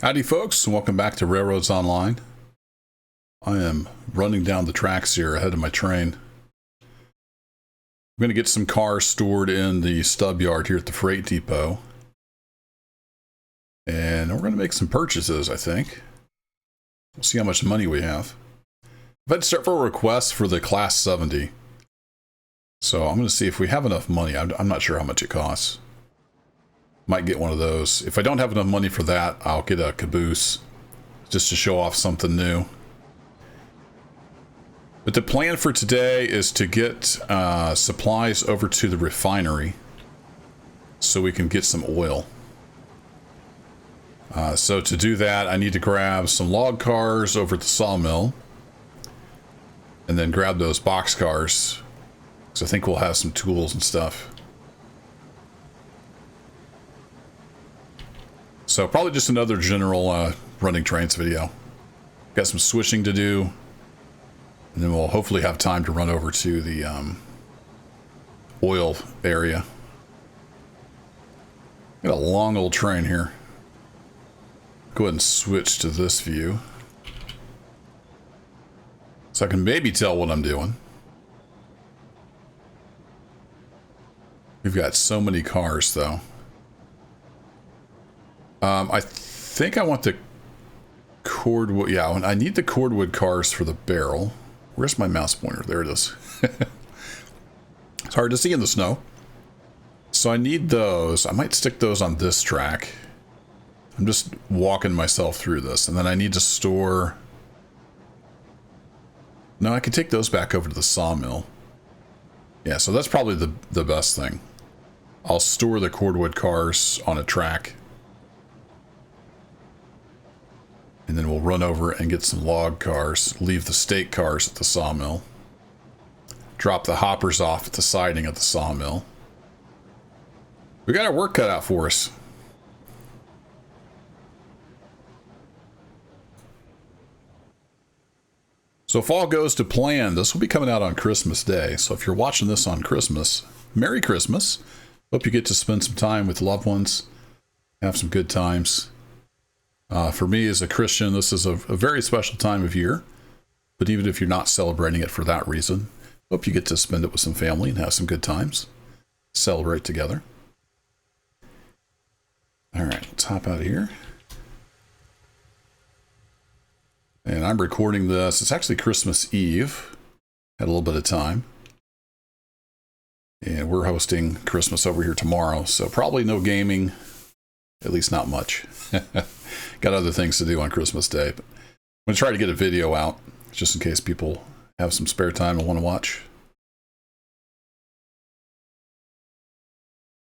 Howdy folks, and welcome back to Railroads Online. I am running down the tracks here ahead of my train. I'm going to get some cars stored in the stub yard here at the freight depot. And we're going to make some purchases, I think. We'll see how much money we have. I've had several requests for the Class 70. So I'm going to see if we have enough money. I'm not sure how much it costs. Might get one of those. If I don't have enough money for that, I'll get a Caboose just to show off something new. But the plan for today is to get supplies over to the refinery so we can get some oil. So to do that, I need to grab some log cars over at the sawmill and then grab those box cars because I think we'll have some tools and stuff. So probably just another general running trains video. Got some switching to do. And then we'll hopefully have time to run over to the oil area. Got a long old train here. Go ahead and switch to this view. So I can maybe tell what I'm doing. We've got so many cars though. I think I want the cordwood. Yeah, I need the cordwood cars for the barrel. Where's my mouse pointer? There it is. It's hard to see in the snow. So I need those. I might stick those on this track. I'm just walking myself through this. And then I need to store... No, I can take those back over to the sawmill. Yeah, so that's probably the best thing. I'll store the cordwood cars on a track. And then we'll run over and get some log cars, leave the stake cars at the sawmill, drop the hoppers off at the siding of the sawmill. We got our work cut out for us. So if all goes to plan, this will be coming out on Christmas Day. So if you're watching this on Christmas, Merry Christmas. Hope you get to spend some time with loved ones, have some good times. For me as a Christian, this is a very special time of year. But even if you're not celebrating it for that reason, hope you get to spend it with some family and have some good times. Celebrate together. All right, let's hop out of here. And I'm recording this. It's actually Christmas Eve. Had a little bit of time. And we're hosting Christmas over here tomorrow. So probably no gaming. At least not much. Got other things to do on Christmas Day. But I'm going to try to get a video out, just in case people have some spare time and want to watch.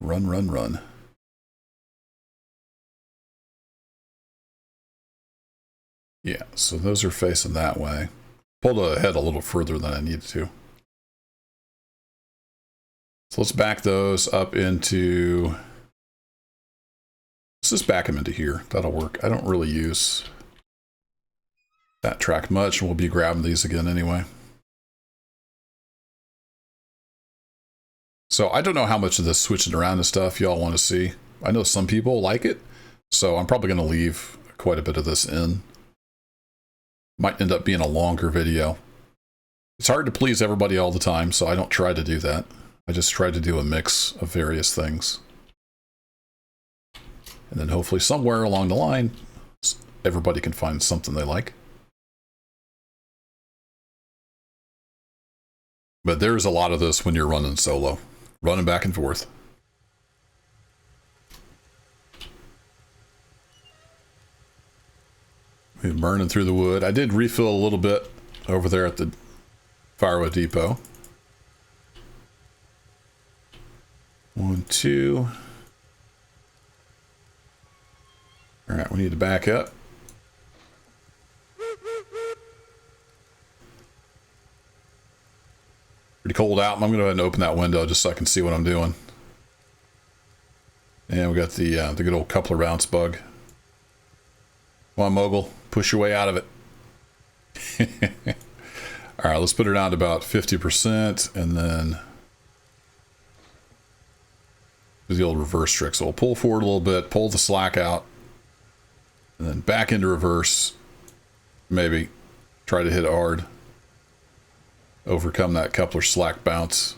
Run, run, run. Yeah, so those are facing that way. Pulled ahead a little further than I needed to. So let's back those up into... Let's just back them into here. That'll work. I don't really use that track much, and we'll be grabbing these again anyway. So I don't know how much of this switching around and stuff y'all want to see. I know some people like it, so I'm probably going to leave quite a bit of this in. Might end up being a longer video. It's hard to please everybody all the time, so I don't try to do that. I just try to do a mix of various things. And then hopefully somewhere along the line, everybody can find something they like. But there's a lot of this when you're running solo. Running back and forth. We're burning through the wood. I did refill a little bit over there at the firewood depot. 1, 2... All right, we need to back up. Pretty cold out. I'm going to go ahead and open that window just so I can see what I'm doing. And we got the good old coupler bounce bug. Come on, Mogul. Push your way out of it. All right, let's put it down to about 50%, and then do the old reverse trick. So we'll pull forward a little bit, pull the slack out, And then back into reverse. Maybe try to hit hard. Overcome that coupler slack bounce.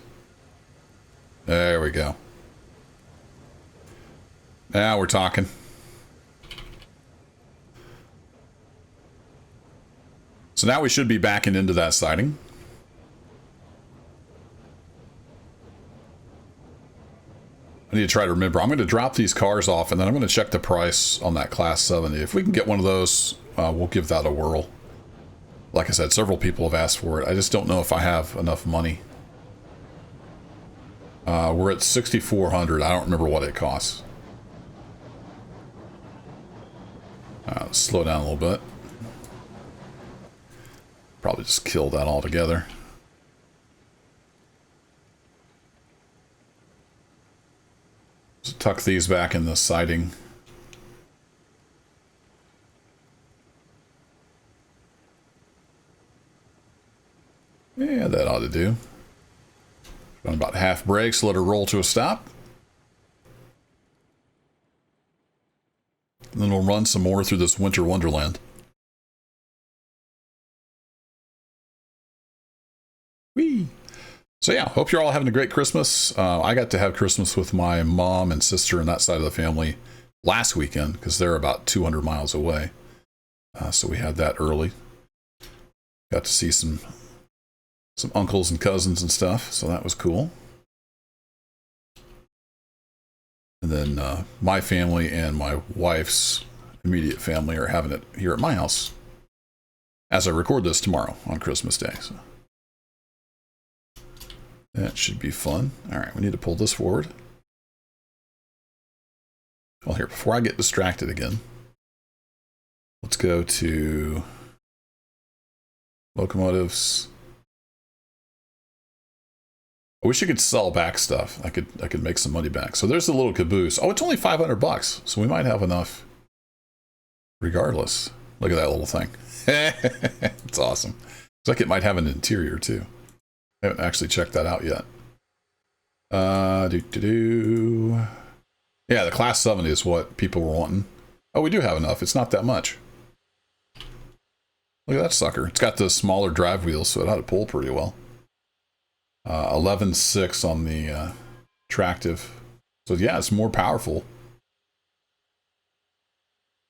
There we go. Now we're talking. So now we should be backing into that siding. I need to try to remember. I'm going to drop these cars off, and then I'm going to check the price on that Class 70. If we can get one of those, we'll give that a whirl. Like I said, several people have asked for it. I just don't know if I have enough money. We're at $6,400. I don't remember what it costs. Let's slow down a little bit. Probably just kill that altogether. So tuck these back in the siding. Yeah, that ought to do. Run about half brakes, let her roll to a stop. And then we'll run some more through this winter wonderland. Whee! So yeah, hope you're all having a great Christmas. I got to have Christmas with my mom and sister and that side of the family last weekend because they're about 200 miles away. So we had that early. Got to see some uncles and cousins and stuff, so that was cool. And then my family and my wife's immediate family are having it here at my house as I record this tomorrow on Christmas Day. So that should be fun. All right, we need to pull this forward. Well, here, before I get distracted again, let's go to locomotives. I wish you could sell back stuff. I could make some money back. So there's the little Caboose. Oh, it's only $500, so we might have enough regardless. Look at that little thing. It's awesome. Looks like it might have an interior too. I haven't actually checked that out yet. Yeah, the Class 70 is what people were wanting. Oh, we do have enough. It's not that much. Look at that sucker. It's got the smaller drive wheels, so it ought to pull pretty well. 11.6 on the tractive. So yeah, it's more powerful.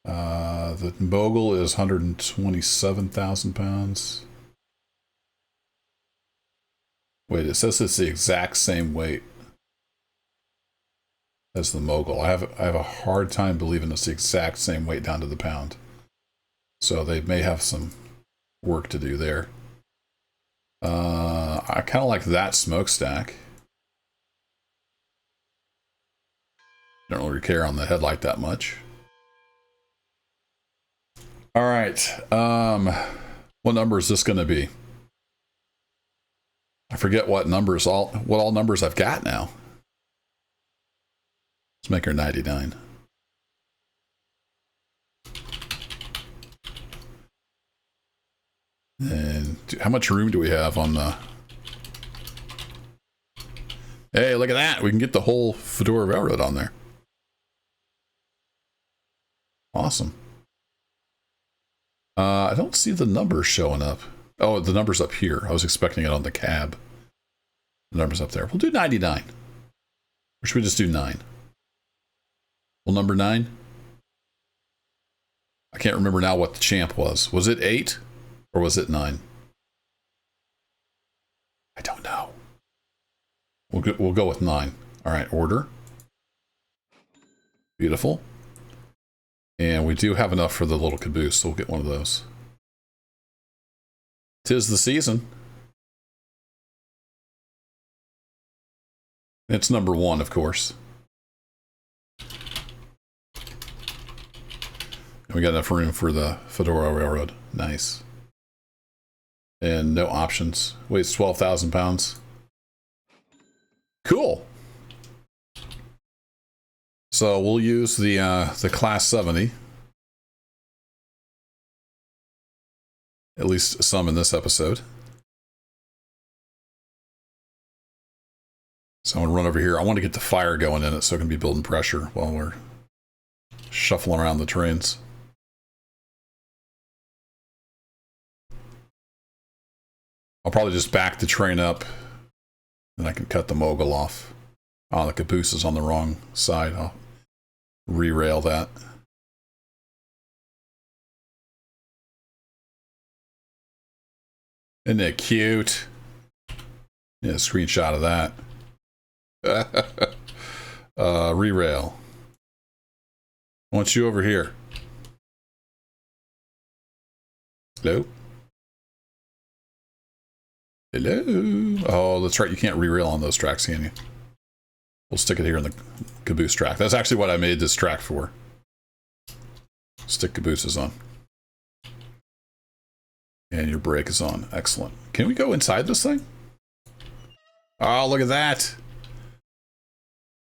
The Mogul is 127,000 pounds. Wait, it says it's the exact same weight as the Mogul. I have a hard time believing it's the exact same weight down to the pound. So they may have some work to do there. I kind of like that smokestack. Don't really care on the headlight that much. All right. What number is this going to be? I forget what all numbers I've got now. Let's make her 99. And how much room do we have on the... Hey, look at that. We can get the whole Fedora Railroad on there. Awesome. I don't see the numbers showing up. Oh, the number's up here. I was expecting it on the cab. The number's up there. We'll do 99. Or should we just do 9? Well, number 9? I can't remember now what the champ was. Was it 8? Or was it 9? I don't know. We'll go with 9. All right, order. Beautiful. And we do have enough for the little Caboose, so we'll get one of those. 'Tis the season. It's number 1, of course. And we got enough room for the Fedora Railroad. Nice. And no options. Weighs 12,000 pounds. Cool. So we'll use the Class 70. At least some in this episode. So I'm going to run over here. I want to get the fire going in it so it can be building pressure while we're shuffling around the trains. I'll probably just back the train up, and I can cut the mogul off. Oh, the caboose is on the wrong side. I'll re-rail that. Isn't it cute? Yeah, screenshot of that. Re-rail. I want you over here. Hello? Hello? Oh, that's right. You can't re-rail on those tracks, can you? We'll stick it here in the caboose track. That's actually what I made this track for. Stick cabooses on. And your brake is on. Excellent. Can we go inside this thing? Oh, look at that.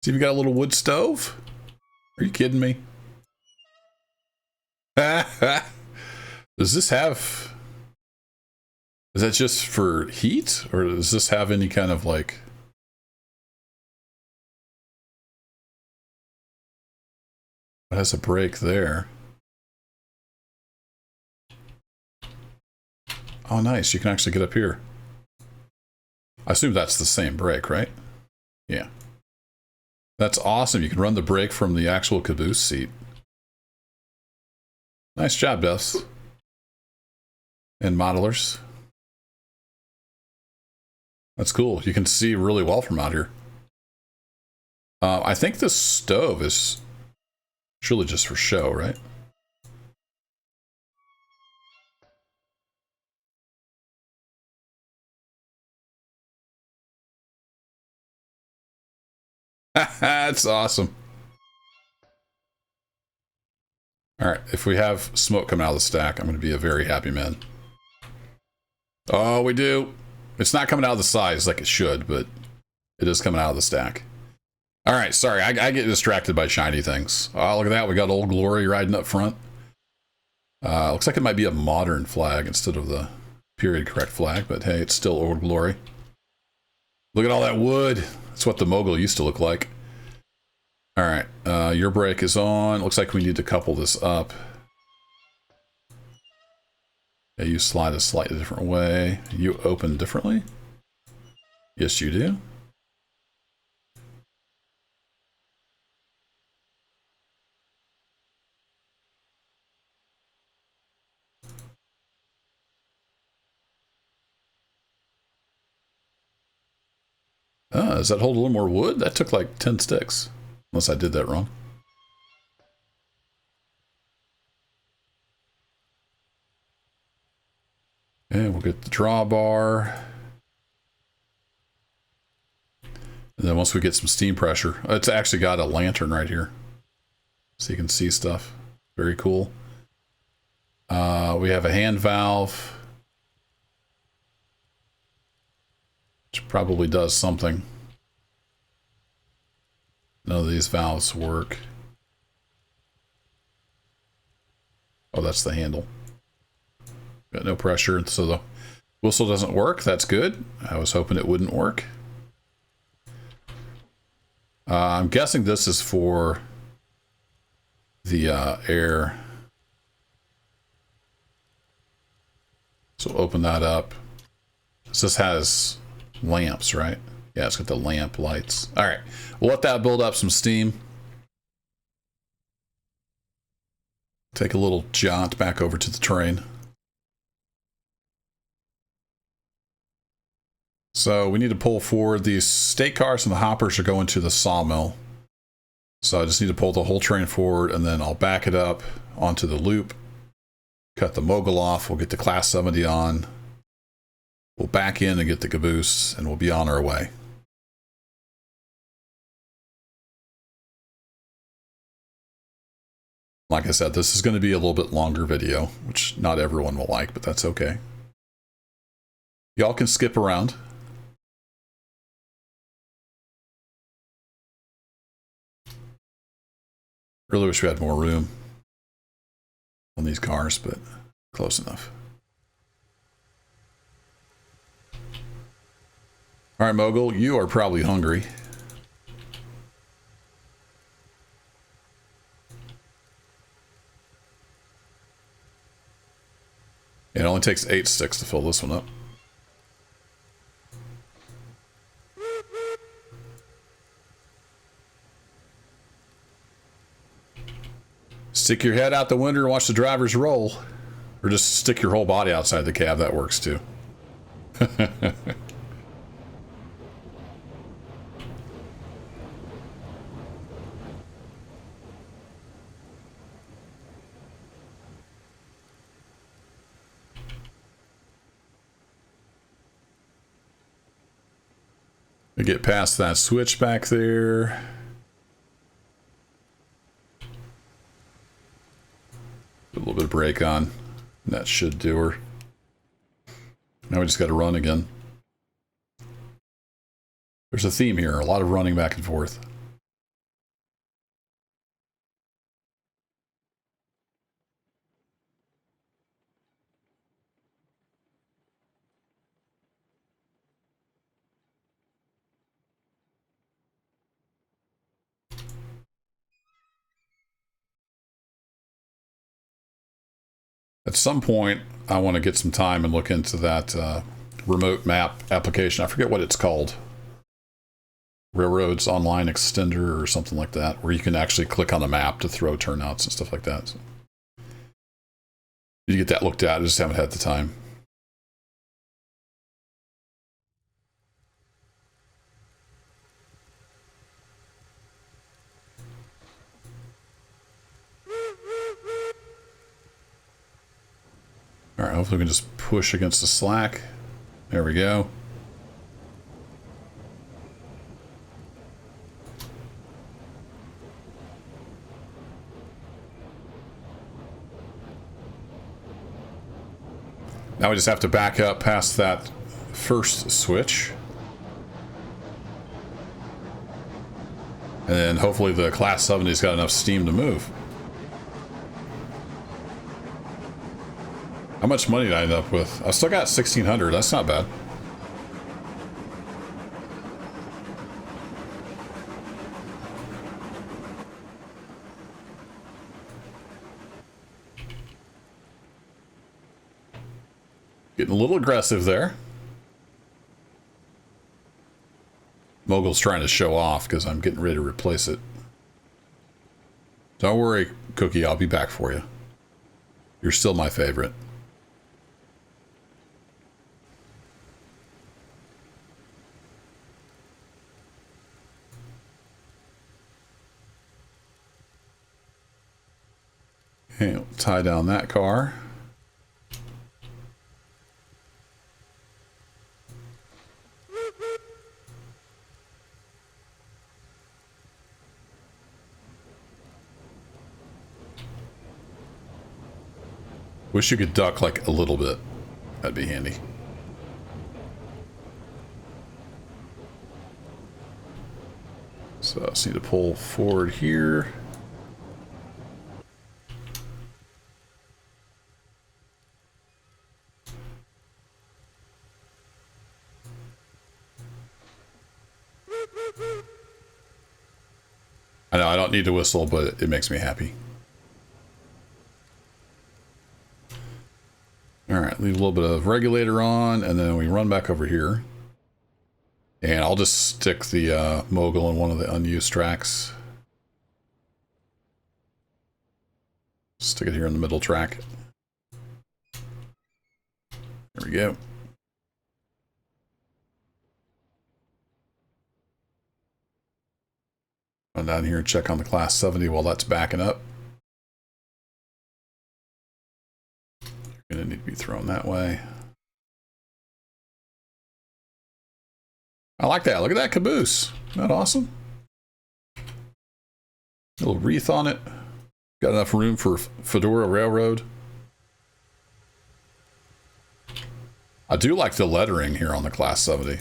See, we got a little wood stove? Are you kidding me? Does this have... Is that just for heat? Or does this have any kind of like... It has a brake there. Oh, nice. You can actually get up here. I assume that's the same brake, right? Yeah. That's awesome. You can run the brake from the actual caboose seat. Nice job, Devs. And modelers. That's cool. You can see really well from out here. I think this stove is surely just for show, right? That's awesome. All right, if we have smoke coming out of the stack, I'm going to be a very happy man. Oh, we do. It's not coming out of the sides like it should, but it is coming out of the stack. All right, sorry, I get distracted by shiny things. Oh, look at that. We got Old Glory riding up front. Looks like it might be a modern flag instead of the period correct flag, but hey, it's still Old Glory. Look at all that wood. That's what the mogul used to look like. All right, your brake is on. Looks like we need to couple this up. Yeah, you slide a slightly different way. You open differently? Yes, you do. Does that hold a little more wood? That took like 10 sticks. Unless I did that wrong. And we'll get the drawbar. And then once we get some steam pressure, it's actually got a lantern right here. So you can see stuff. Very cool. We have a hand valve. Which probably does something. None of these valves work. Oh, that's the handle. Got no pressure, so the whistle doesn't work. That's good. I was hoping it wouldn't work. I'm guessing this is for the air. So open that up. This has lamps, right? Yeah, it's got the lamp lights. All right, we'll let that build up some steam. Take a little jaunt back over to the train. So we need to pull forward. These stake cars and the hoppers are going to the sawmill. So I just need to pull the whole train forward, and then I'll back it up onto the loop. Cut the mogul off. We'll get the class 70 on. We'll back in and get the caboose, and we'll be on our way. Like I said, this is going to be a little bit longer video, which not everyone will like, but that's okay. Y'all can skip around. Really wish we had more room on these cars, but close enough. All right, Mogul, you are probably hungry. It only takes 8 sticks to fill this one up. Stick your head out the window and watch the drivers roll. Or just stick your whole body outside the cab. That works too. We get past that switch back there. Put a little bit of brake on. And that should do her. Now we just got to run again. There's a theme here. A lot of running back and forth. At some point, I want to get some time and look into that remote map application. I forget what it's called. Railroads Online Extender or something like that, where you can actually click on a map to throw turnouts and stuff like that. So you get that looked at. I just haven't had the time. All right, hopefully we can just push against the slack. There we go. Now we just have to back up past that first switch. And then hopefully the Class 70's got enough steam to move. How much money did I end up with? I still got 1,600. That's not bad. Getting a little aggressive there. Mogul's trying to show off because I'm getting ready to replace it. Don't worry, Cookie. I'll be back for you. You're still my favorite. Okay, we'll tie down that car. Wish you could duck like a little bit. That'd be handy. So I just need to pull forward here. I know I don't need to whistle, but it makes me happy. Alright, leave a little bit of regulator on, and then we run back over here. And I'll just stick the mogul in one of the unused tracks. Stick it here in the middle track. There we go. Run down here and check on the Class 70 while that's backing up. You're going to need to be thrown that way. I like that. Look at that caboose. Isn't that awesome? A little wreath on it. Got enough room for Fedora Railroad. I do like the lettering here on the Class 70.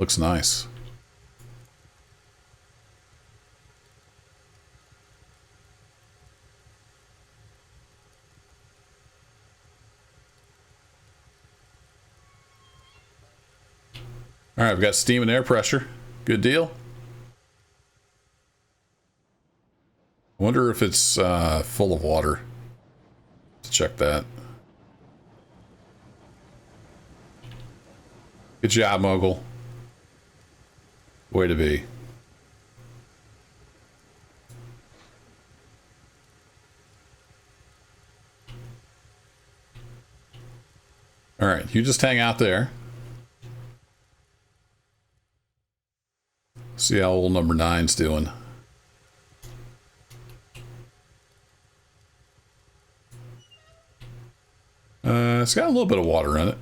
Looks nice. All right, we've got steam and air pressure. Good deal. I wonder if it's full of water. Let's check that. Good job, Mogul. Way to be. All right, you just hang out there. See how old number 9's doing. It's got a little bit of water in it.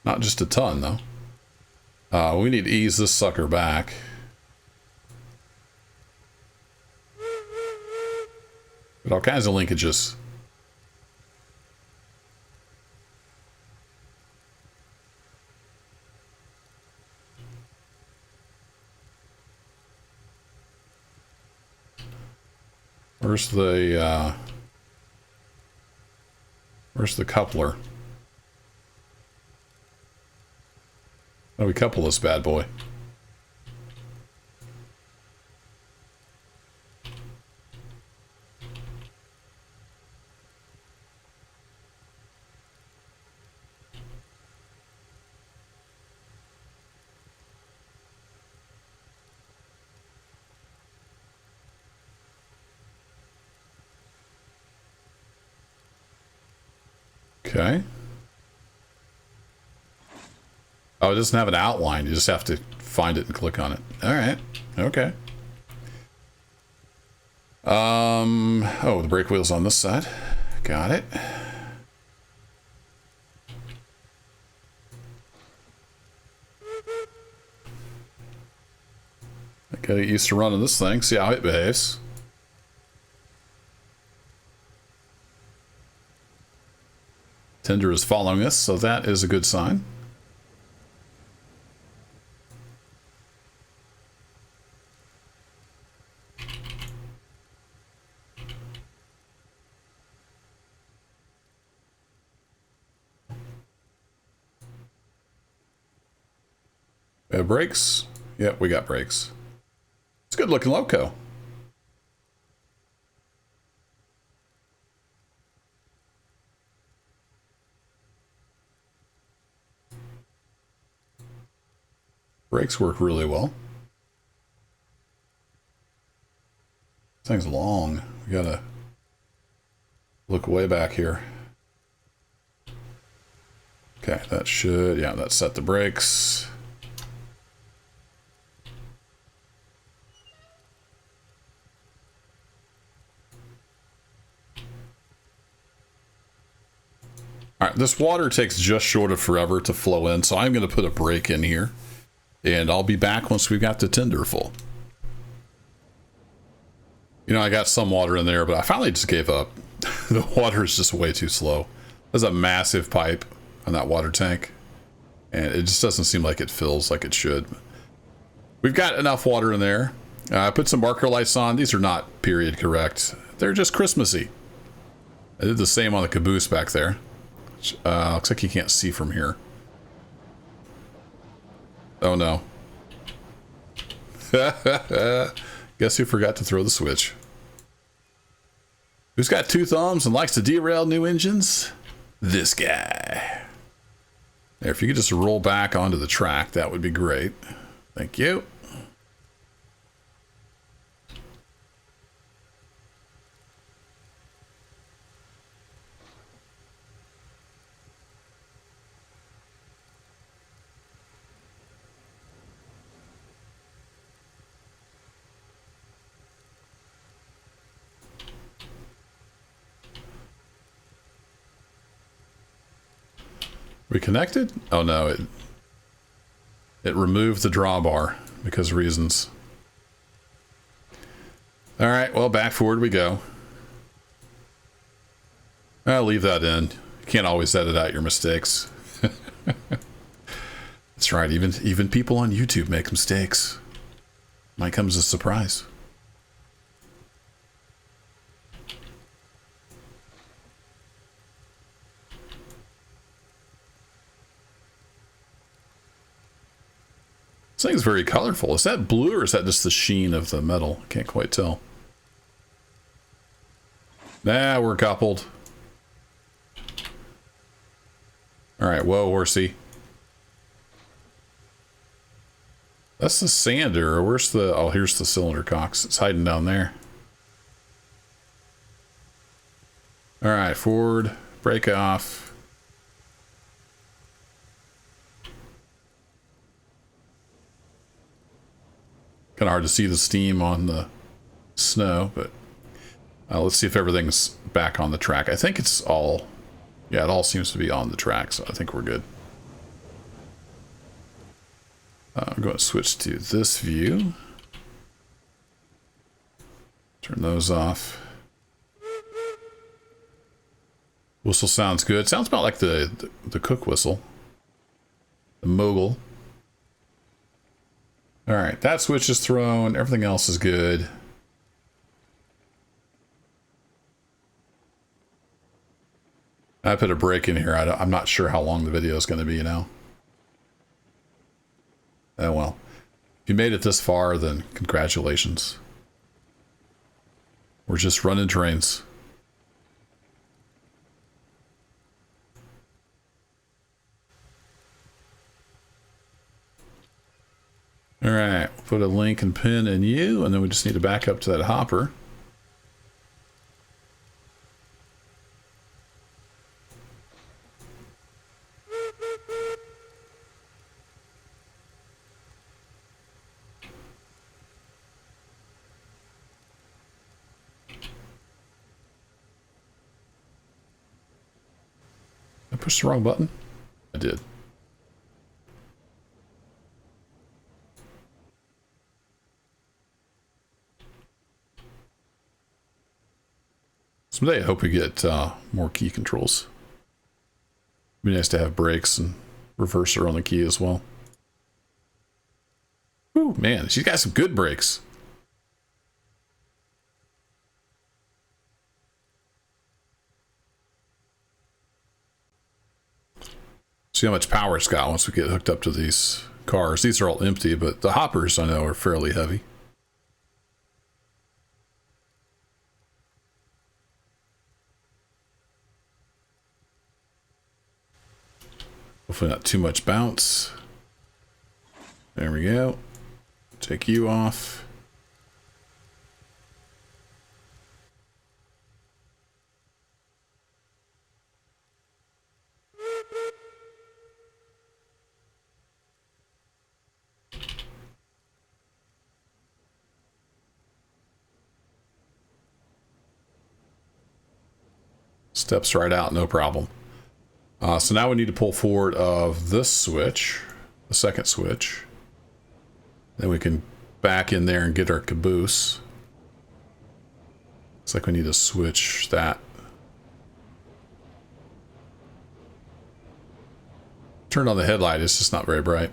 Not just a ton, though. We need to ease this sucker back. But all kinds of linkages. Where's the coupler? Oh, we couple this bad boy. Okay. Oh, it doesn't have an outline. You just have to find it and click on it. All right. Okay. Oh, the brake wheel's on this side. Got it. I gotta get used to running this thing, see how it behaves. Tender is following us, so that is a good sign. We have brakes. Yep, we got brakes. It's a good looking loco. Brakes work really well. This thing's long. We gotta look way back here. Okay, that should, yeah, that set the brakes. All right, this water takes just short of forever to flow in, so I'm going to put a brake in here, and I'll be back once we've got the tender full. You know, I got some water in there, but I finally just gave up. The water is just way too slow. There's a massive pipe on that water tank, and it just doesn't seem like it fills like it should. We've got enough water in there. I put some marker lights on. These are not period correct. They're just Christmassy. I did the same on the Caboose back there. Looks like you can't see from here. Oh no. Guess who forgot to throw the switch? Who's got 2 thumbs and likes to derail new engines? This guy. There, if you could just roll back onto the track, that would be great. Thank you. We connected? Oh no, it removed the drawbar because of reasons. All right, well, back forward we go. I'll leave that in. You can't always edit out your mistakes. That's right, even people on YouTube make mistakes. Might come as a surprise. This thing's very colorful. Is that blue or is that just the sheen of the metal? Can't quite tell. Nah, we're coupled. Alright, whoa, horsey. That's the sander. Where's the... Oh, here's the cylinder cocks. It's hiding down there. All right, forward, break off. Kind of hard to see the steam on the snow, but let's see if everything's back on the track. I think it's all, yeah, it all seems to be on the track, so I think we're good. I'm going to switch to this view. Turn those off. Whistle sounds good. Sounds about like the cook whistle. The mogul. All right, that switch is thrown. Everything else is good. I put a break in here. I'm not sure how long the video is going to be now. Oh well. If you made it this far, then congratulations. We're just running trains. All right, put a link and pin in you, and then we just need to back up to that hopper. I pushed the wrong button? I did. Someday I hope we get more key controls. It'd be nice to have brakes and reverser on the key as well. Ooh, man, she's got some good brakes. See how much power it's got once we get hooked up to these cars. These are all empty, but the hoppers I know are fairly heavy. Hopefully not too much bounce. There we go. Take you off. Steps right out, no problem. So now we need to pull forward of this switch, the second switch. Then we can back in there and get our caboose. Looks like we need to switch that. Turned on the headlight, it's just not very bright.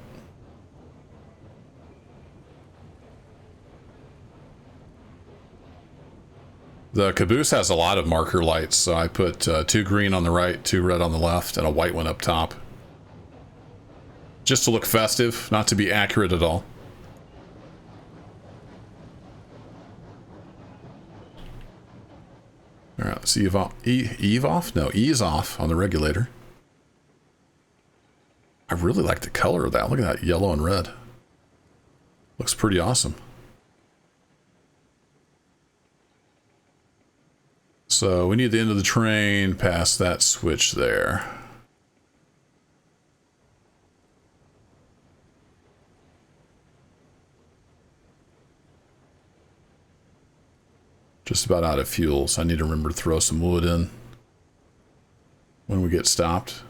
The caboose has a lot of marker lights, so I put 2 green on the right, 2 red on the left, and a white one up top. Just to look festive, not to be accurate at all. All right, let's ease off on the regulator. I really like the color of that. Look at that yellow and red. Looks pretty awesome. So we need the end of the train past that switch there. Just about out of fuel, so I need to remember to throw some wood in when we get stopped.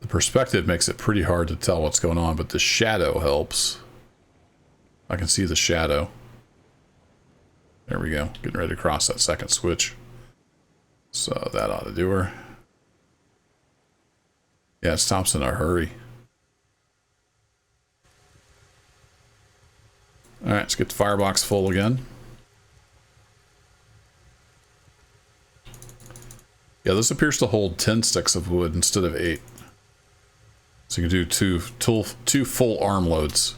The perspective makes it pretty hard to tell what's going on, but the shadow helps. I can see the shadow. There we go. Getting ready to cross that second switch. So that ought to do her. Yeah, it stops in a hurry. All right, let's get the firebox full again. Yeah, this appears to hold 10 sticks of wood instead of 8. So you can do two full arm loads.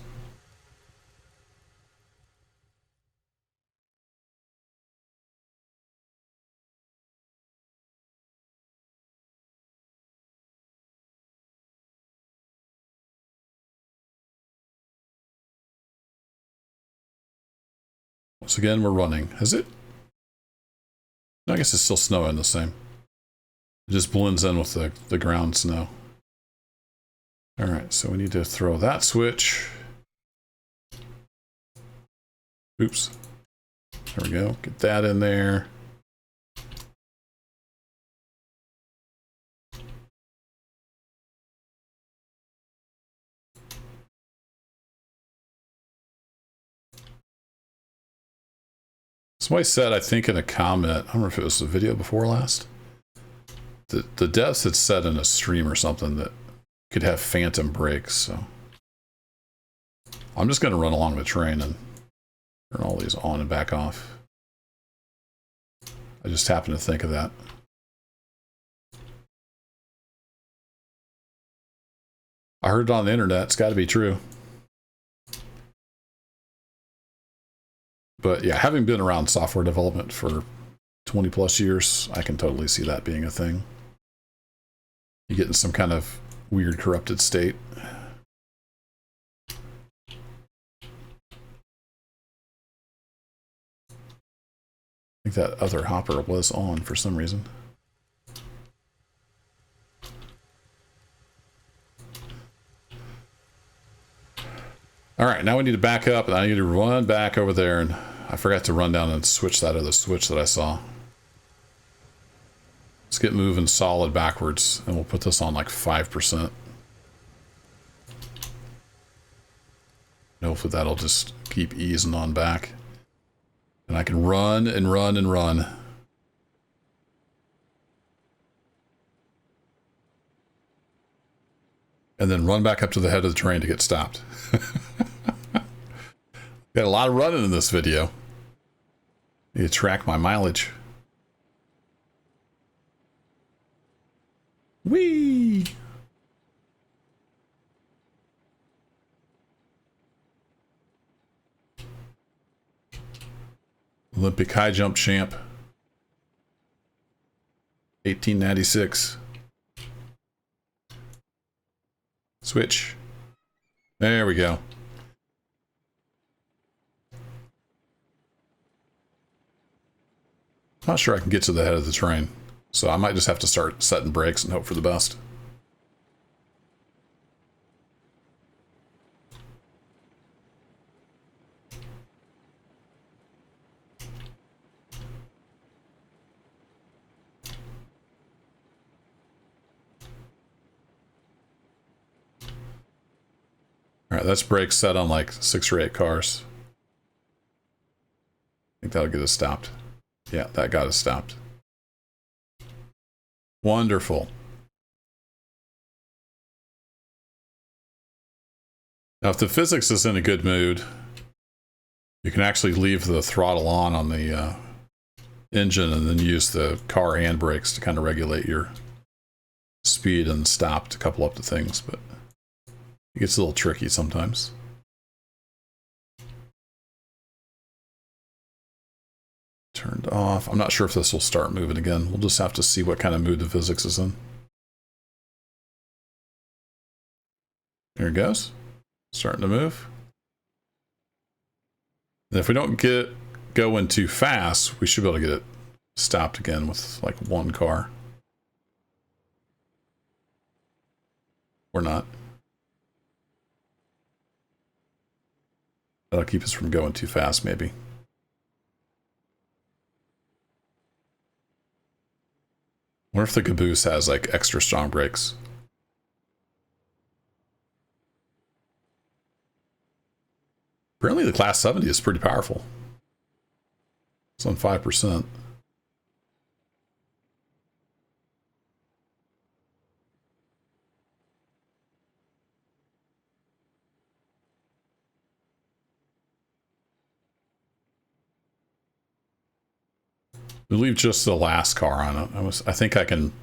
So again, we're running. Is it? I guess it's still snowing the same. It just blends in with the ground snow. All right, so we need to throw that switch. Oops. There we go. Get that in there. Somebody said, I think in a comment, I don't know if it was the video before last, the devs had said in a stream or something that could have phantom brakes, so I'm just going to run along the train and turn all these on and back off. I just happened to think of that. I heard it on the internet. It's got to be true. But yeah, having been around software development for 20 plus years, I can totally see that being a thing. You get in some kind of weird corrupted state. I think that other hopper was on for some reason. All right, now we need to back up, and I need to run back over there, and I forgot to run down and switch that other switch that I saw. Let's get moving solid backwards, and we'll put this on like 5%. And hopefully that'll just keep easing on back. And I can run and run and run. And then run back up to the head of the train to get stopped. Got a lot of running in this video. Need to track my mileage. Whee! Olympic high jump champ. 1896. Switch. There we go. Not sure I can get to the head of the train, so I might just have to start setting brakes and hope for the best. All right, that's brakes set on like 6 or 8 cars. I think that'll get us stopped. Yeah, that got us stopped. Wonderful. Now, if the physics is in a good mood, you can actually leave the throttle on the engine and then use the car handbrakes to kind of regulate your speed and stop to couple up the things, but it gets a little tricky sometimes. Turned off. I'm not sure if this will start moving again. We'll just have to see what kind of mood the physics is in. There it goes. Starting to move. And if we don't get going too fast, we should be able to get it stopped again with like 1 car. Or not. That'll keep us from going too fast, maybe. What if the Caboose has like extra strong brakes? Apparently the Class 70 is pretty powerful. It's on 5%. We leave just the last car on it. I think I can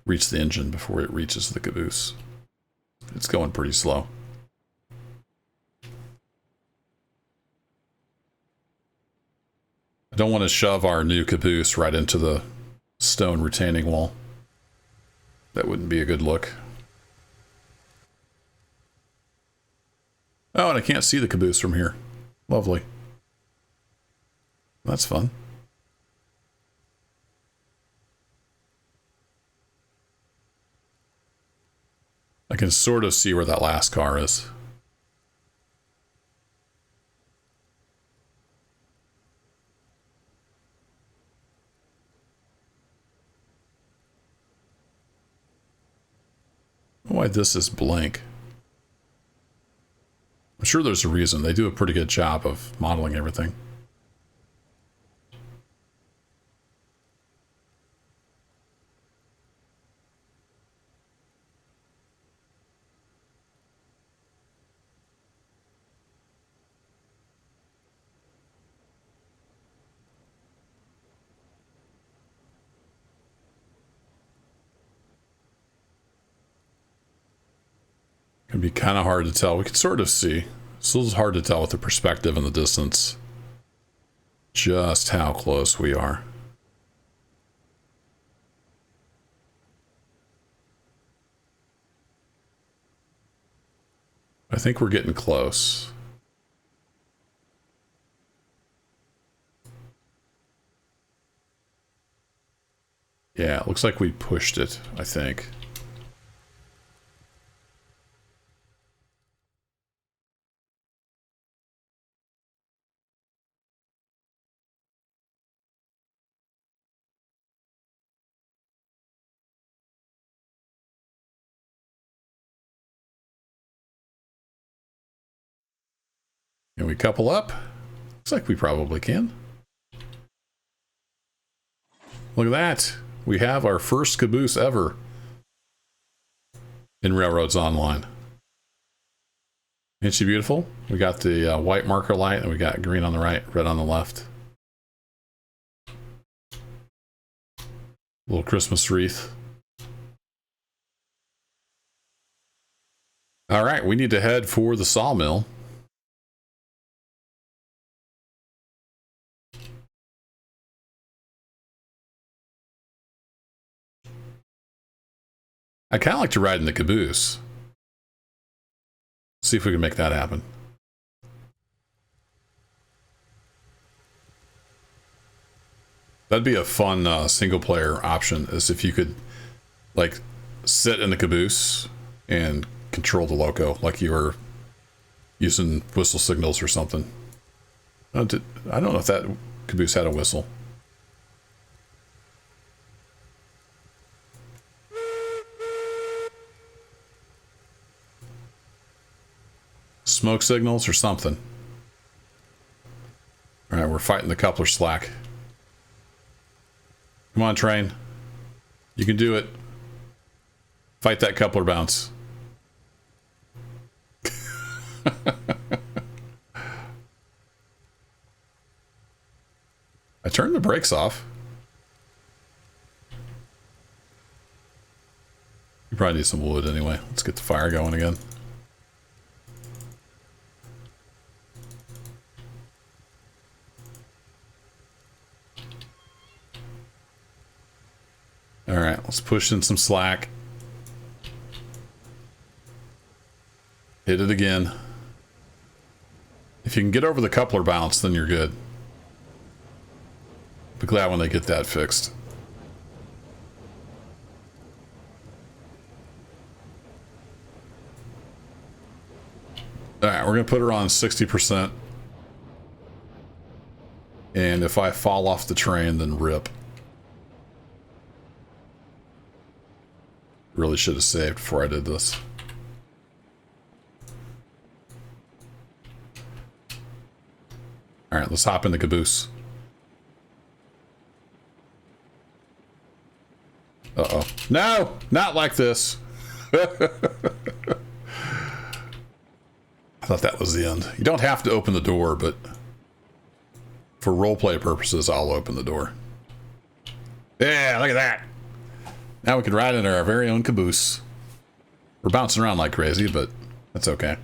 reach the engine before it reaches the Caboose. It's going pretty slow. I don't want to shove our new Caboose right into the stone retaining wall. That wouldn't be a good look. Oh, and I can't see the Caboose from here. Lovely. That's fun. I can sort of see where that last car is. Why this is blank. I'm sure there's a reason. They do a pretty good job of modeling everything. Can be kind of hard to tell. We can sort of see. Still hard to tell with the perspective and the distance just how close we are. I think we're getting close. Yeah, it looks like we pushed it, I think. Can we couple up? Looks like we probably can. Look at that. We have our first caboose ever in Railroads Online. Isn't she beautiful? We got the white marker light and we got green on the right, red on the left. Little Christmas wreath. All right, we need to head for the sawmill. I kind of like to ride in the caboose. See if we can make that happen. That'd be a fun single player option, is if you could like sit in the caboose and control the loco like you were using whistle signals or something. I don't know if that caboose had a whistle. Smoke signals or something. All right, we're fighting the coupler slack. Come on, train. You can do it. Fight that coupler bounce. I turned the brakes off. You probably need some wood anyway. Let's get the fire going again. All right, let's push in some slack. Hit it again. If you can get over the coupler bounce, then you're good. Be glad when they get that fixed. All right, we're going to put her on 60%. And if I fall off the train, then rip. Really should have saved before I did this. All right, let's hop in the caboose. Uh-oh. No! Not like this! I thought that was the end. You don't have to open the door, but for roleplay purposes, I'll open the door. Yeah, look at that! Now we can ride in our very own caboose. We're bouncing around like crazy, but that's okay.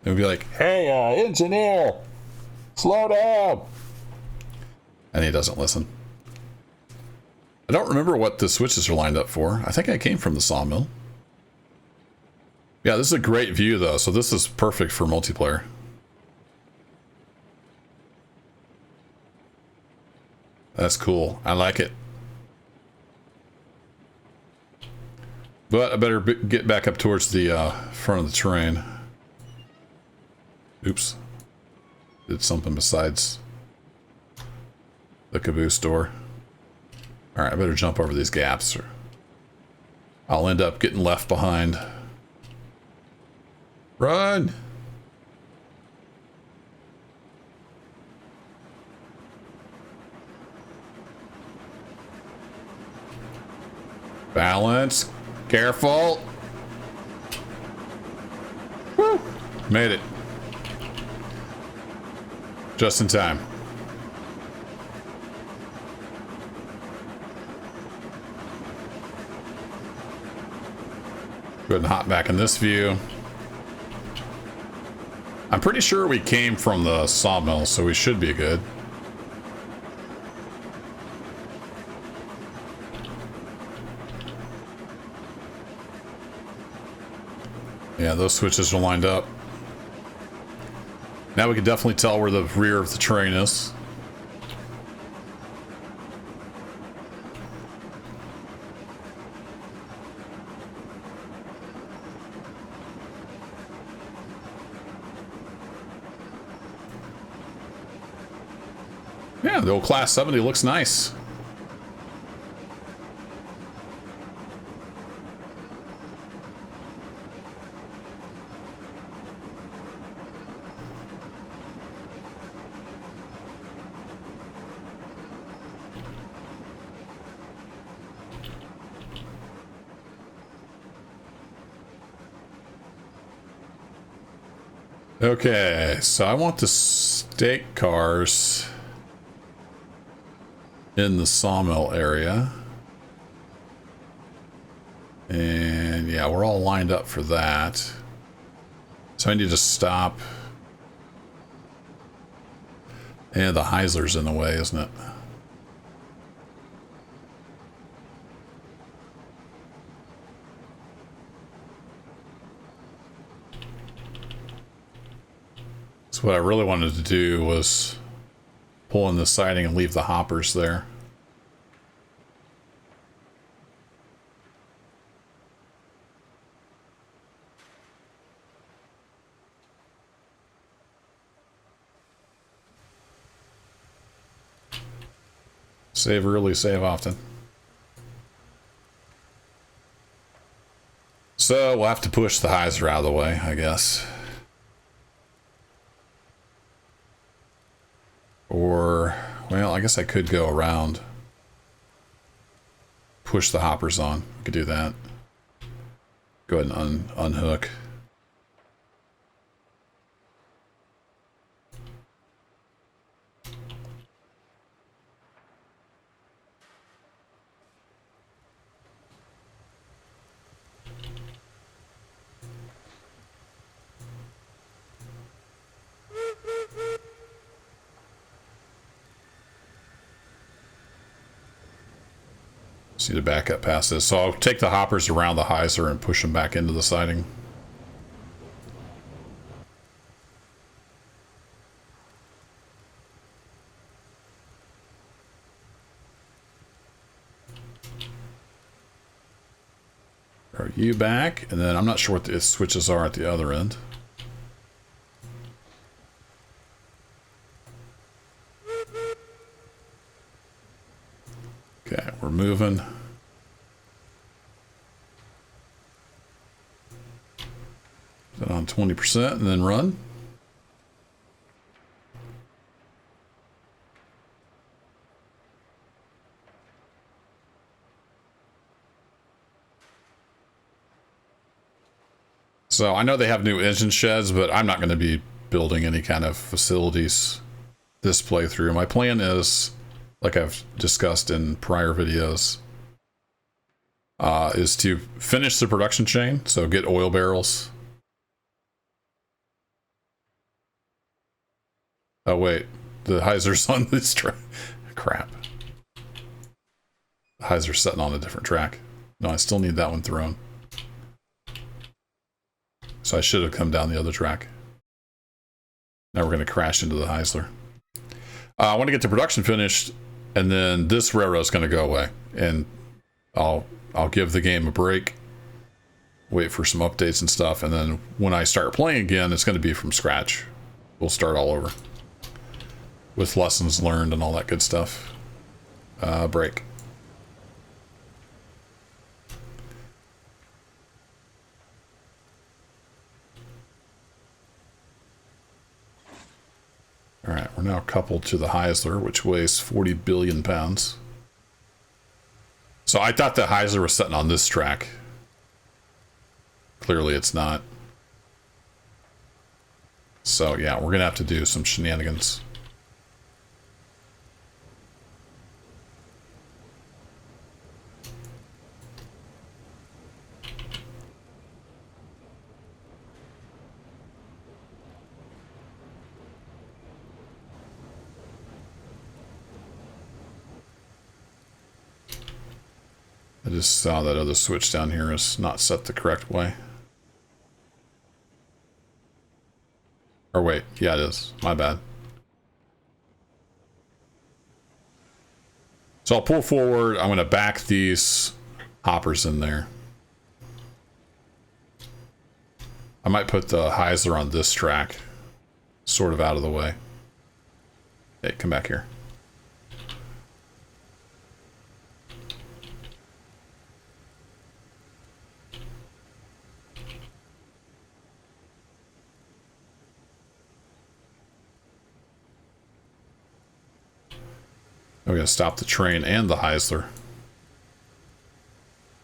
And we'll be like, hey, engineer, slow down. And he doesn't listen. I don't remember what the switches are lined up for. I think I came from the sawmill. Yeah, this is a great view, though, so this is perfect for multiplayer. That's cool. I like it. But I better get back up towards the front of the train. Oops. Did something besides the Caboose door. Alright, I better jump over these gaps or I'll end up getting left behind. Run! Balance. Careful. Woo! Made it. Just in time. Go ahead and hop back in this view. I'm pretty sure we came from the sawmill, so we should be good. Yeah, those switches are lined up. Now we can definitely tell where the rear of the train is. Yeah, the old Class 70 looks nice. Okay, so I want the stake cars in the sawmill area. And yeah, we're all lined up for that. So I need to stop. And the Heisler's in the way, isn't it? So what I really wanted to do was pull in the siding and leave the hoppers there. Save early, save often. So we'll have to push the Heiser out of the way, I guess. Or, well, I guess I could go around. Push the hoppers on. We could do that. Go ahead and unhook. Just need to back up past this. So I'll take the hoppers around the Heiser and push them back into the siding. Are you back? And then I'm not sure what the switches are at the other end. Okay, we're moving. Put it on 20% and then run. So I know they have new engine sheds, but I'm not going to be building any kind of facilities this playthrough. My plan is, like I've discussed in prior videos, is to finish the production chain. So get oil barrels. Oh wait, the Heiser's on this track. Crap. The Heiser's sitting on a different track. No, I still need that one thrown. So I should have come down the other track. Now we're going to crash into the Heisler. I want to get the production finished And then this railroad's going to go away, and I'll give the game a break, wait for some updates and stuff, and then when I start playing again, it's going to be from scratch. We'll start all over with lessons learned and all that good stuff. Break. All right, we're now coupled to the Heisler, which weighs 40 billion pounds. So I thought the Heisler was sitting on this track. Clearly it's not. So yeah, we're gonna have to do some shenanigans. I just saw that other switch down here is not set the correct way. Or wait, yeah it is. My bad. So I'll pull forward. I'm going to back these hoppers in there. I might put the Heisler on this track, sort of out of the way. Hey, come back here. We're going to stop the train and the Heisler.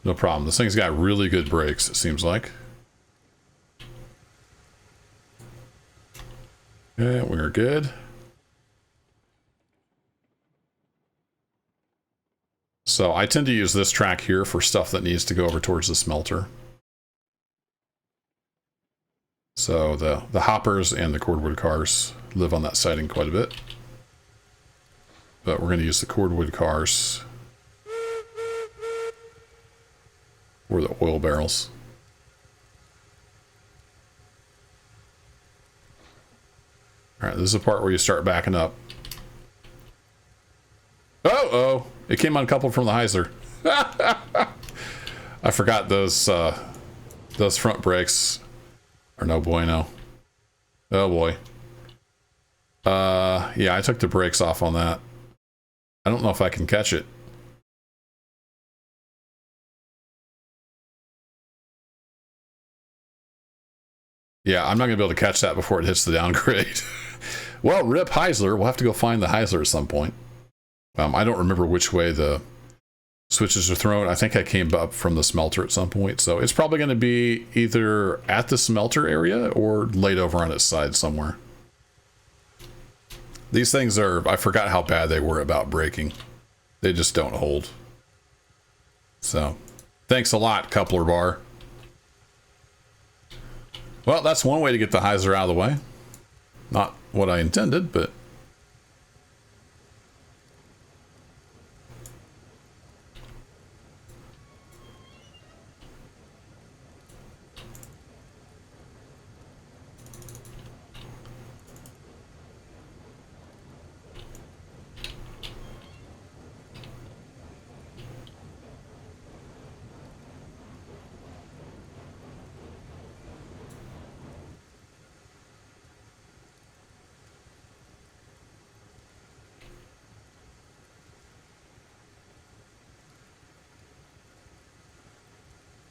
No problem. This thing's got really good brakes, it seems like. Okay, we're good. So I tend to use this track here for stuff that needs to go over towards the smelter. So the hoppers and the cordwood cars live on that siding quite a bit. But we're going to use the cordwood cars for the oil barrels. All right, this is the part where you start backing up. Oh, it came uncoupled from the Heisler. I forgot those front brakes are no bueno. Oh boy. Yeah, I took the brakes off on that. I don't know if I can catch it. Yeah, I'm not going to be able to catch that before it hits the downgrade. Well, rip Heisler. We'll have to go find the Heisler at some point. I don't remember which way the switches are thrown. I think I came up from the smelter at some point. So it's probably going to be either at the smelter area or laid over on its side somewhere. These things are, I forgot how bad they were about braking. They just don't hold. So, thanks a lot, coupler bar. Well, that's one way to get the Heisler out of the way. Not what I intended, but...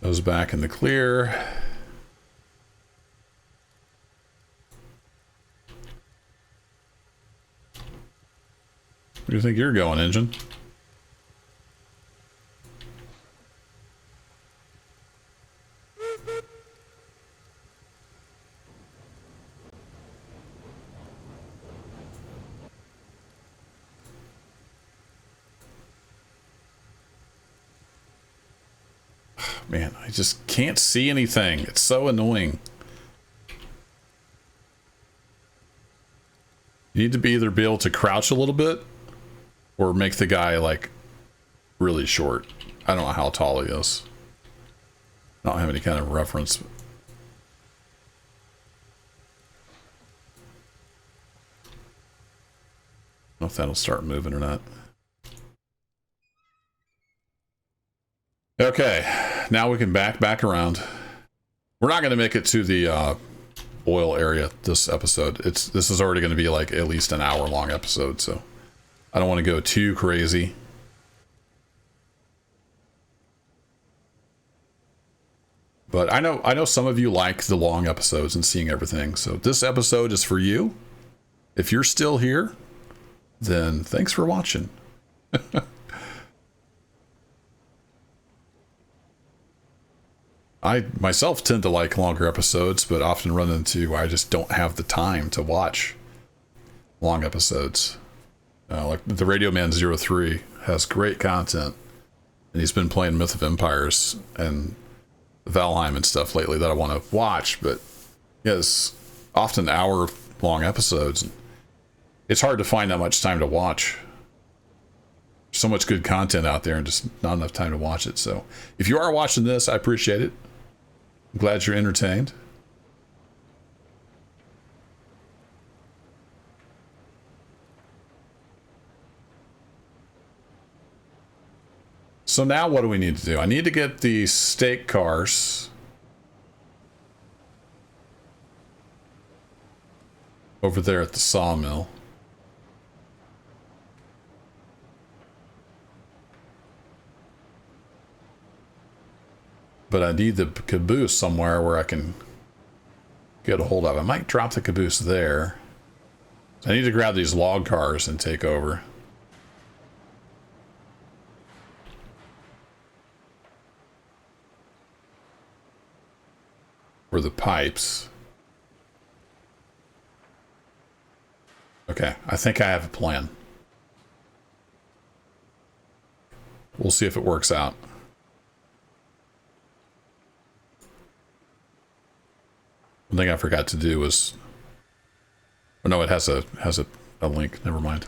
Those back in the clear. Where do you think you're going, engine? Man, I just can't see anything. It's so annoying. You need to be either be able to crouch a little bit or make the guy like really short. I don't know how tall he is. I don't have any kind of reference. I don't know if that'll start moving or not. Okay, now we can back around. We're not going to make it to the oil area this episode. This is already going to be like at least an hour long episode, so I don't want to go too crazy. But I know some of you like the long episodes and seeing everything. So this episode is for you. If you're still here, then thanks for watching. I myself tend to like longer episodes, but often run into I just don't have the time to watch long episodes. Like the Radio Man 03 has great content, and he's been playing Myth of Empires and Valheim and stuff lately that I want to watch, but yes, often hour-long episodes. It's hard to find that much time to watch. So much good content out there and just not enough time to watch it. So if you are watching this, I appreciate it. I'm glad you're entertained. So now what do we need to do? I need to get the stake cars over there at the sawmill. But I need the caboose somewhere where I can get a hold of. I might drop the caboose there. I need to grab these log cars and take over. For the pipes. Okay, I think I have a plan. We'll see if it works out. One thing I forgot to do was, oh no, it has a link. Never mind.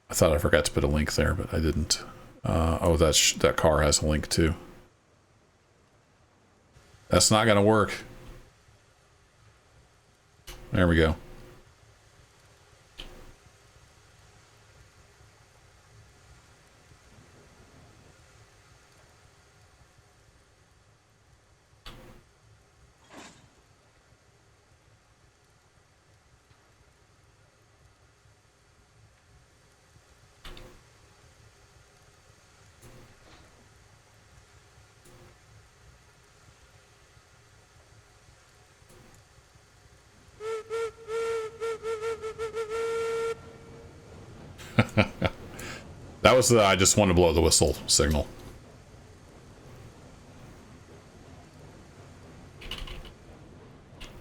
I thought I forgot to put a link there, but I didn't. Oh, that car has a link too. That's not gonna work. There we go. That was the I just want to blow the whistle signal.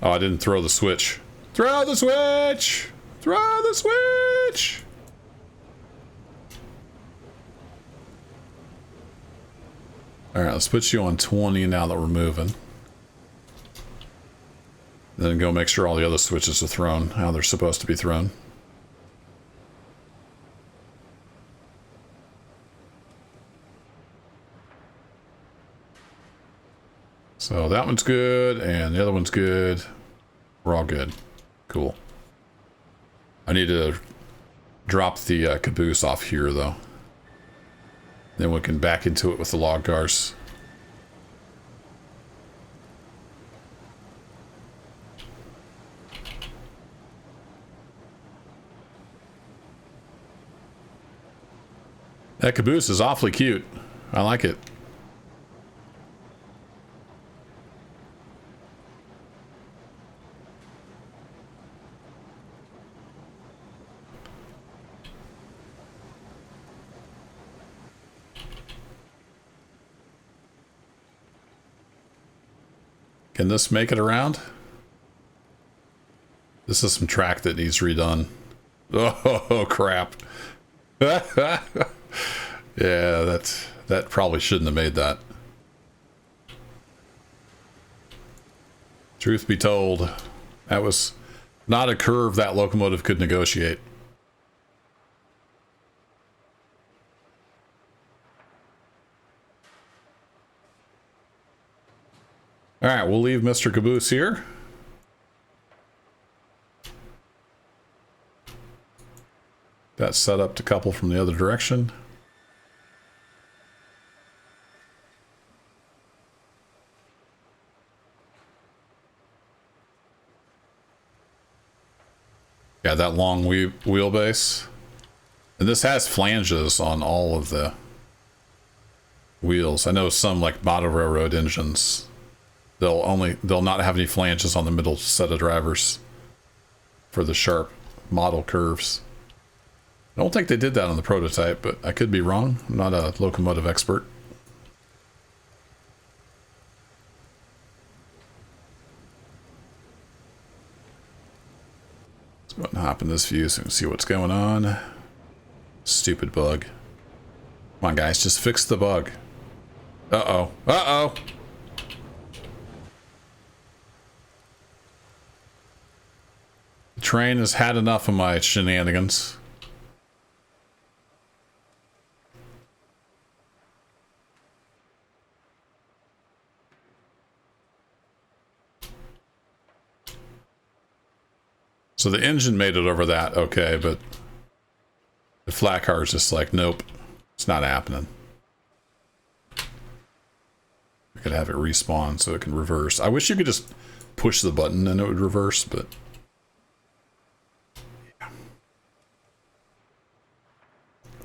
Oh, I didn't throw the switch. Throw the switch! Throw the switch! Alright, let's put you on 20 now that we're moving. Then go make sure all the other switches are thrown how they're supposed to be thrown. So that one's good, and the other one's good. We're all good. Cool. I need to drop the caboose off here, though. Then we can back into it with the log cars. That caboose is awfully cute. I like it. Can this make it around? This is some track that needs redone. Oh, crap. Yeah, that probably shouldn't have made that. Truth be told, that was not a curve that locomotive could negotiate. All right, we'll leave Mr. Caboose here. Got set up to couple from the other direction. Yeah, that long wheelbase. And this has flanges on all of the wheels. I know some like model railroad engines, they'll not have any flanges on the middle set of drivers for the sharp model curves. I don't think they did that on the prototype, but I could be wrong. I'm not a locomotive expert. Let's go ahead and hop in this view so we can see what's going on. Stupid bug. Come on, guys, just fix the bug. Uh-oh. Uh-oh! The train has had enough of my shenanigans. So the engine made it over that, okay, but the flat car is just like, nope, it's not happening. We could have it respawn so it can reverse. I wish you could just push the button and it would reverse, but yeah.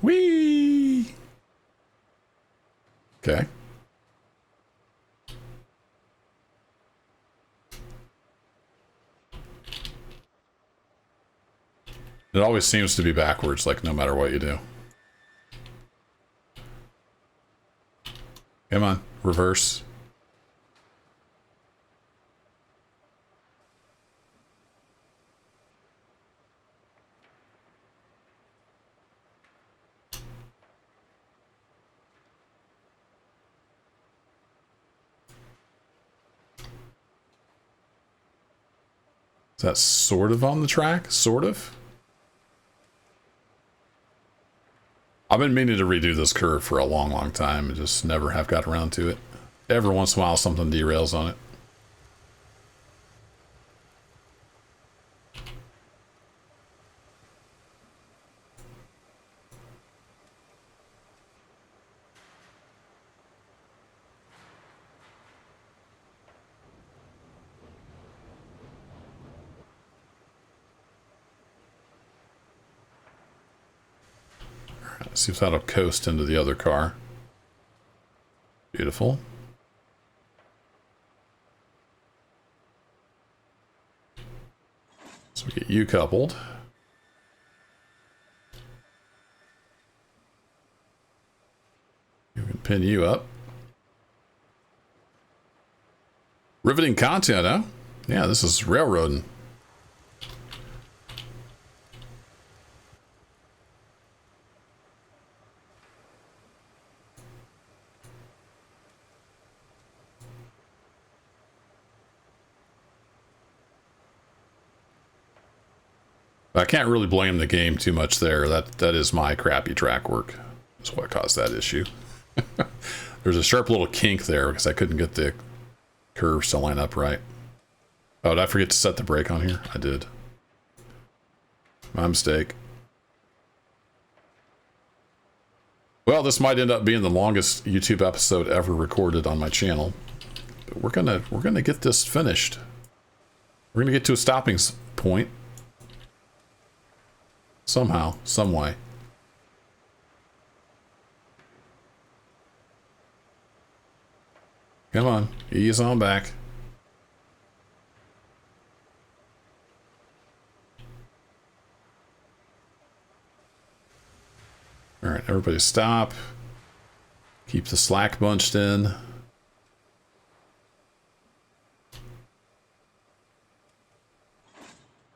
Whee! Okay. It always seems to be backwards, like no matter what you do. Come on, reverse. Is that sort of on the track? Sort of? I've been meaning to redo this curve for a long, long time and just never have got around to it. Every once in a while something derails on it. See if that'll coast into the other car. Beautiful. So we get you coupled. You can pin you up. Riveting content, huh? Yeah, this is railroading. I can't really blame the game too much there. That is my crappy track work. That's what caused that issue. There's a sharp little kink there because I couldn't get the curves to line up right. Oh, did I forget to set the brake on here? I did. My mistake. Well, this might end up being the longest YouTube episode ever recorded on my channel. But we're gonna get this finished. We're gonna get to a stopping point. Somehow, some way. Come on, ease on back. All right, everybody stop. Keep the slack bunched in.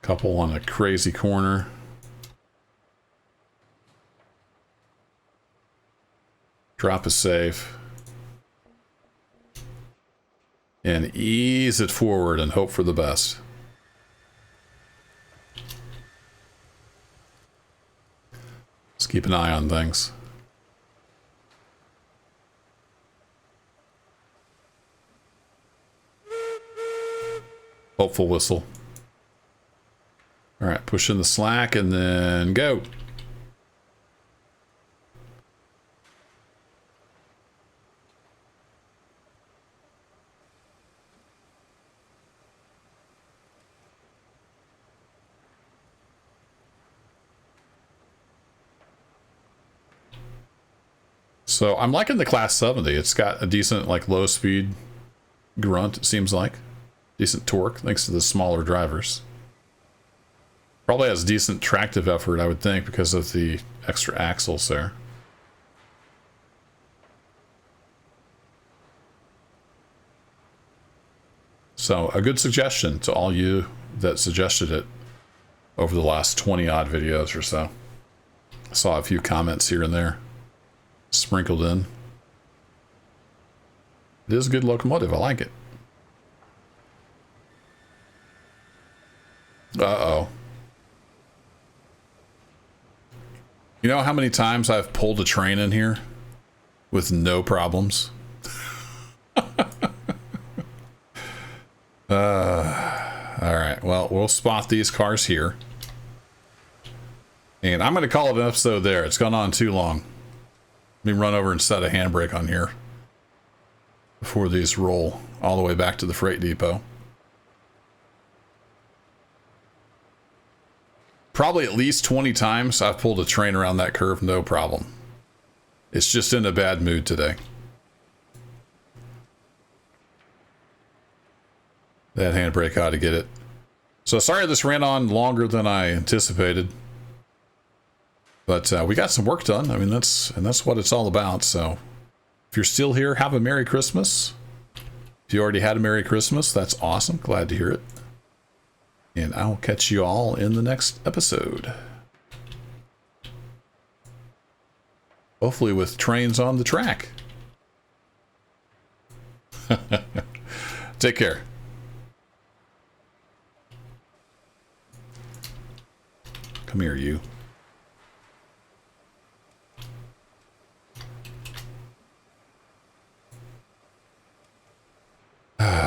Couple on a crazy corner. Drop is safe. And ease it forward and hope for the best. Let's keep an eye on things. Hopeful whistle. All right, push in the slack and then go. So I'm liking the Class 70. It's got a decent, like, low speed grunt, it seems like. Decent torque, thanks to the smaller drivers. Probably has decent tractive effort, I would think, because of the extra axles there. So, a good suggestion to all you that suggested it over the last 20 odd videos or so. I saw a few comments here and there sprinkled in. It is a good locomotive, I like it. Uh-oh. You know how many times I've pulled a train in here with no problems? All right, well, we'll spot these cars here. And I'm going to call it an episode there. It's gone on too long. Let me run over and set a handbrake on here before these roll all the way back to the freight depot. Probably at least 20 times I've pulled a train around that curve, no problem. It's just in a bad mood today. That handbrake ought to get it. So sorry this ran on longer than I anticipated. But we got some work done. I mean, that's what it's all about. So if you're still here, have a Merry Christmas. If you already had a Merry Christmas, that's awesome. Glad to hear it. And I'll catch you all in the next episode. Hopefully with trains on the track. Take care. Come here, you.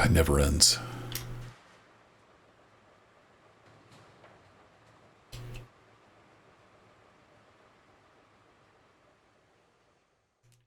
It never ends.